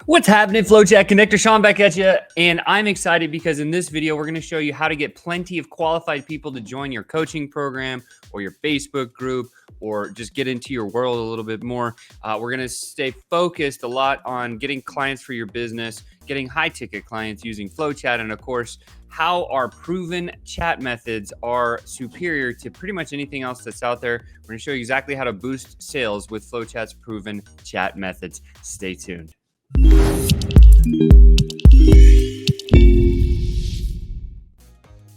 What's happening, FlowChat Connector? Sean back at you, and I'm excited because in this video, we're going to show you how to get plenty of qualified people to join your coaching program or your Facebook group or just get into your world a little bit more. We're going to stay focused a lot on getting clients for your business, getting high-ticket clients using FlowChat, and of course, how our proven chat methods are superior to pretty much anything else that's out there. We're going to show you exactly how to boost sales with FlowChat's proven chat methods. Stay tuned.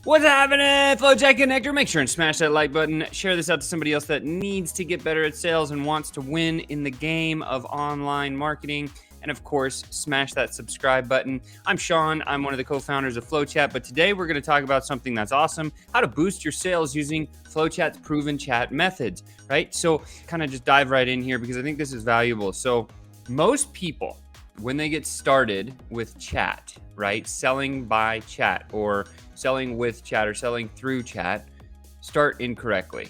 What's happening, FlowChat Connector? Make sure and smash that like button. Share this out to somebody else that needs to get better at sales and wants to win in the game of online marketing. And of course, smash that subscribe button. I'm Sean. I'm one of the co-founders of FlowChat, but today we're going to talk about something that's awesome, how to boost your sales using FlowChat's proven chat methods, right? So kind of just dive right in here because I think this is valuable. So most people, when they get started with chat, right, selling by chat or selling with chat or selling through chat, start incorrectly.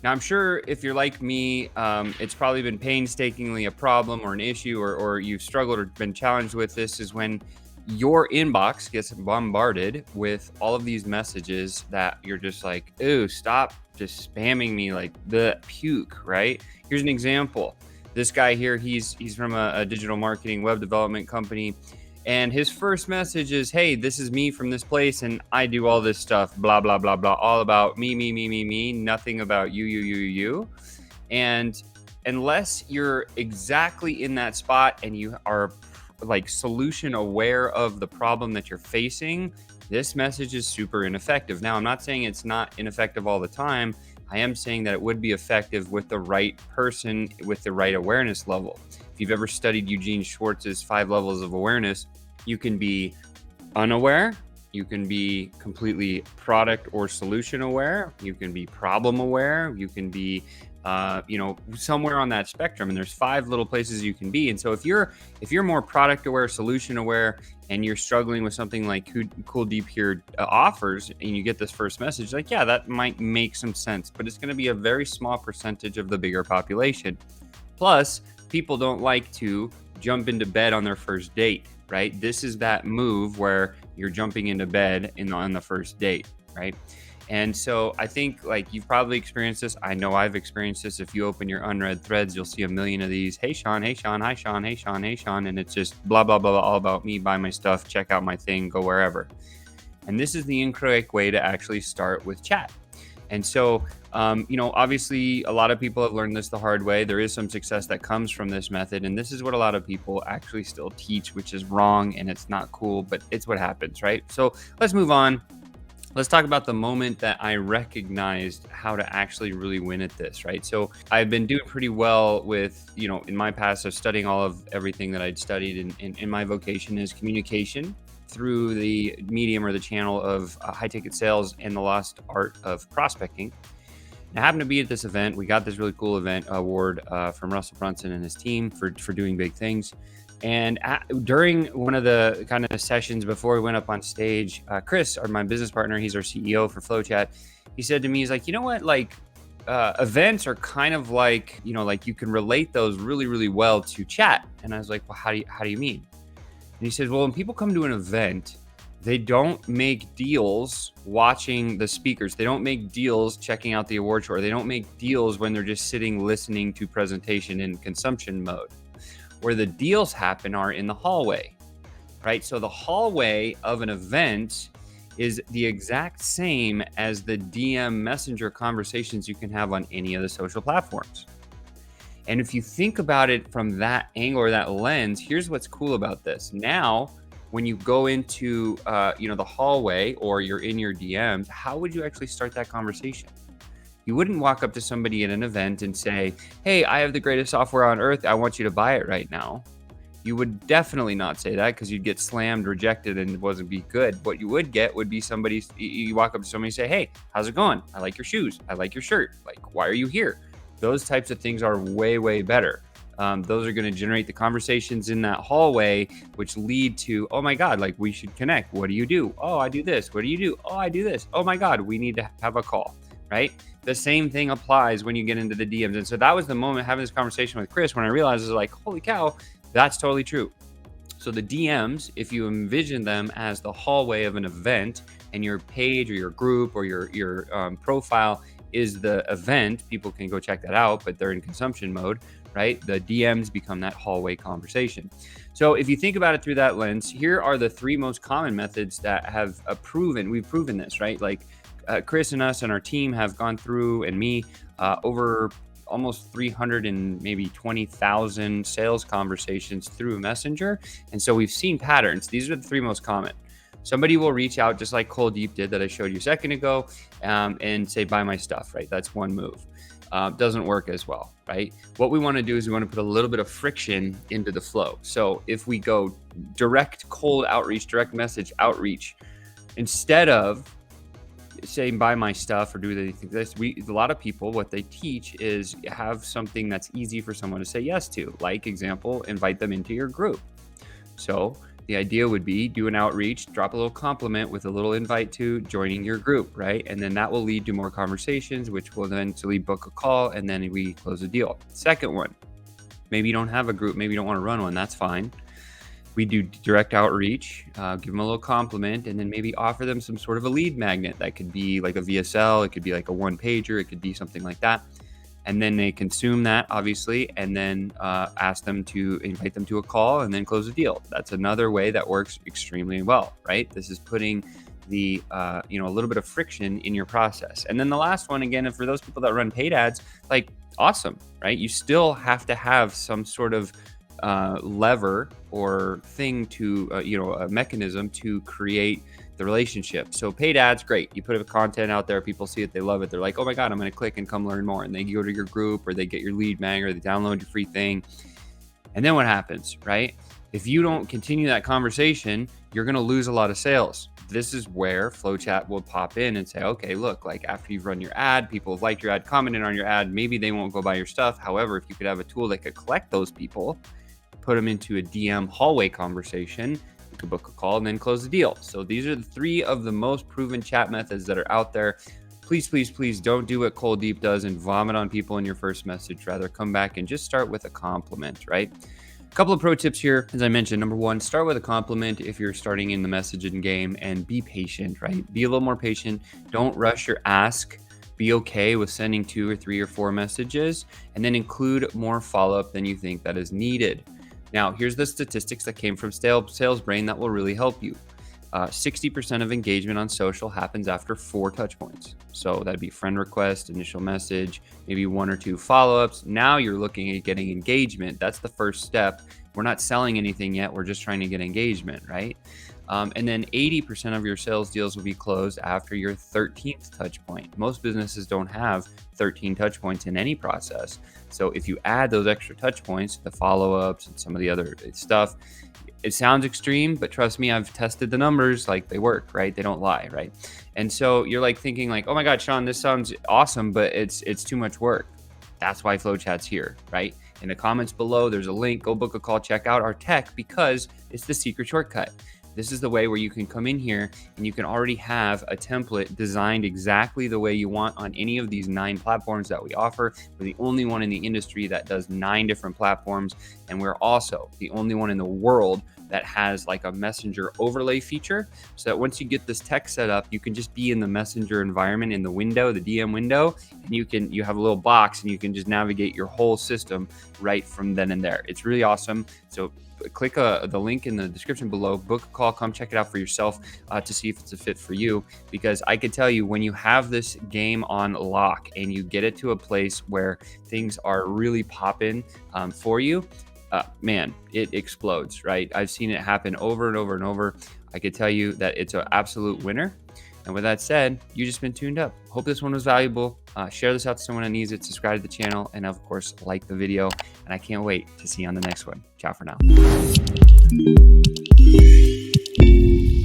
Now, I'm sure if you're like me, it's probably been painstakingly a problem or an issue or you've struggled or been challenged with this is when your inbox gets bombarded with all of these messages that you're just like, ooh, stop just spamming me like the puke, right? Here's an example. This guy here, he's from a digital marketing web development company. And his first message is, hey, this is me from this place. And I do all this stuff, blah, blah, blah, blah, all about me, nothing about you. And unless you're exactly in that spot and you are like solution aware of the problem that you're facing, this message is super ineffective. Now, I'm not saying it's not ineffective all the time. I am saying that it would be effective with the right person, with the right awareness level. If you've ever studied Eugene Schwartz's 5 levels of awareness, you can be unaware, you can be completely product or solution aware, you can be problem aware, you can be somewhere on that spectrum, and there's 5 little places you can be. And so if you're more product aware, solution aware, and you're struggling with something like Cool Deep here offers, and you get this first message, like, yeah, that might make some sense, but it's going to be a very small percentage of the bigger population. Plus, people don't like to jump into bed on their first date, right? This is that move where you're jumping into bed on the first date, right? And so I think like you've probably experienced this. I know I've experienced this. If you open your unread threads, you'll see a million of these. Hey, Sean, hi, Sean, hey, Sean. And it's just blah, blah, blah, all about me, buy my stuff, check out my thing, go wherever. And this is the incorrect way to actually start with chat. And so, obviously a lot of people have learned this the hard way. There is some success that comes from this method. And this is what a lot of people actually still teach, which is wrong and it's not cool, but it's what happens, right? So let's move on. Let's talk about the moment that I recognized how to actually really win at this, right? So I've been doing pretty well with, in my past of studying all of everything that I'd studied in my vocation is communication through the medium or the channel of high ticket sales and the lost art of prospecting. And I happened to be at this event. We got this really cool event award from Russell Brunson and his team for doing big things. And during one of the kind of sessions before we went up on stage, Chris, my business partner, he's our CEO for FlowChat. He said to me, he's like, you know what, like events are kind of like, like you can relate those really, really well to chat. And I was like, well, how do you mean? And he said, well, when people come to an event, they don't make deals watching the speakers. They don't make deals checking out the award show. They don't make deals when they're just sitting listening to presentation in consumption mode. Where the deals happen are in the hallway, right? So the hallway of an event is the exact same as the DM messenger conversations you can have on any of the social platforms. And if you think about it from that angle or that lens, here's what's cool about this. Now, when you go into the hallway or you're in your DMs, how would you actually start that conversation? You wouldn't walk up to somebody at an event and say, hey, I have the greatest software on earth. I want you to buy it right now. You would definitely not say that because you'd get slammed, rejected, and it wasn't be good. What you would get would be you walk up to somebody and say, hey, how's it going? I like your shoes. I like your shirt. Like, why are you here? Those types of things are way, way better. Those are going to generate the conversations in that hallway, which lead to, oh my God, like we should connect. What do you do? Oh, I do this. What do you do? Oh, I do this. Oh my God, we need to have a call, right? The same thing applies when you get into the DMs. And so that was the moment having this conversation with Chris when I realized, I was like, holy cow, that's totally true. So the DMs, if you envision them as the hallway of an event, and your page or your group or your profile is the event, people can go check that out, but they're in consumption mode, right? The DMs become that hallway conversation. So if you think about it through that lens, here are the 3 most common methods that have we've proven this, right? Like Chris and us and our team have gone through, and me, over almost 300 and maybe 20,000 sales conversations through Messenger. And so we've seen patterns. These are the 3 most common. Somebody will reach out just like Cold Deep did that I showed you a second ago, and say, buy my stuff, right? That's one move. Doesn't work as well, right? What we want to do is we want to put a little bit of friction into the flow. So if we go direct cold outreach, direct message outreach, instead of saying buy my stuff or do anything this, a lot of people, what they teach is have something that's easy for someone to say yes to. Like example, invite them into your group. So the idea would be do an outreach, drop a little compliment with a little invite to joining your group, right? And then that will lead to more conversations, which will eventually book a call, and then we close a deal. Second one, maybe you don't have a group, maybe you don't want to run one, that's fine. We do direct outreach, give them a little compliment, and then maybe offer them some sort of a lead magnet. That could be like a VSL, it could be like a one pager, it could be something like that. And then they consume that, obviously, and then ask them to invite them to a call and then close a deal. That's another way that works extremely well, right? This is putting the, a little bit of friction in your process. And then the last one, again, for those people that run paid ads, like awesome, right? You still have to have some sort of lever or thing to, a mechanism to create the relationship. So paid ads, great. You put content out there, people see it, they love it. They're like, oh my God, I'm going to click and come learn more. And they go to your group, or they get your lead mag, or they download your free thing. And then what happens, right? If you don't continue that conversation, you're going to lose a lot of sales. This is where FlowChat will pop in and say, okay, look, like after you've run your ad, people have liked your ad, commented on your ad, maybe they won't go buy your stuff. However, if you could have a tool that could collect those people, put them into a DM hallway conversation, you could book a call and then close the deal. So these are the 3 of the most proven chat methods that are out there. Please, please, please don't do what Cold Deep does and vomit on people in your first message. Rather, come back and just start with a compliment, right? A couple of pro tips here. As I mentioned, number 1, start with a compliment if you're starting in the messaging game, and be patient, right? Be a little more patient. Don't rush your ask. Be okay with sending 2 or 3 or 4 messages, and then include more follow-up than you think that is needed. Now, here's the statistics that came from Sales Brain that will really help you. 60% of engagement on social happens after 4 touch points. So that'd be friend request, initial message, maybe 1 or 2 follow-ups. Now you're looking at getting engagement. That's the first step. We're not selling anything yet. We're just trying to get engagement, right? And then 80% of your sales deals will be closed after your 13th touch point. Most businesses don't have 13 touch points in any process. So if you add those extra touch points, the follow-ups and some of the other stuff, it sounds extreme, but trust me, I've tested the numbers, like they work, right? They don't lie, right? And so you're like thinking like, oh my God, Sean, this sounds awesome, but it's too much work. That's why FlowChat's here, right? In the comments below, there's a link. Go book a call, check out our tech, because it's the secret shortcut. This is the way where you can come in here and you can already have a template designed exactly the way you want on any of these 9 platforms that we offer. We're the only one in the industry that does 9 different platforms. And we're also the only one in the world that has like a messenger overlay feature, so that once you get this tech set up, you can just be in the messenger environment, in the window, the DM window, and you have a little box and you can just navigate your whole system right from then and there. It's really awesome. So click the link in the description below, book a call, come check it out for yourself to see if it's a fit for you. Because I can tell you, when you have this game on lock and you get it to a place where things are really popping for you, man, it explodes, right? I've seen it happen over and over and over. I could tell you that it's an absolute winner. And with that said, you just been tuned up. Hope this one was valuable. Share this out to someone that needs it. Subscribe to the channel, and of course, like the video. And I can't wait to see you on the next one. Ciao for now.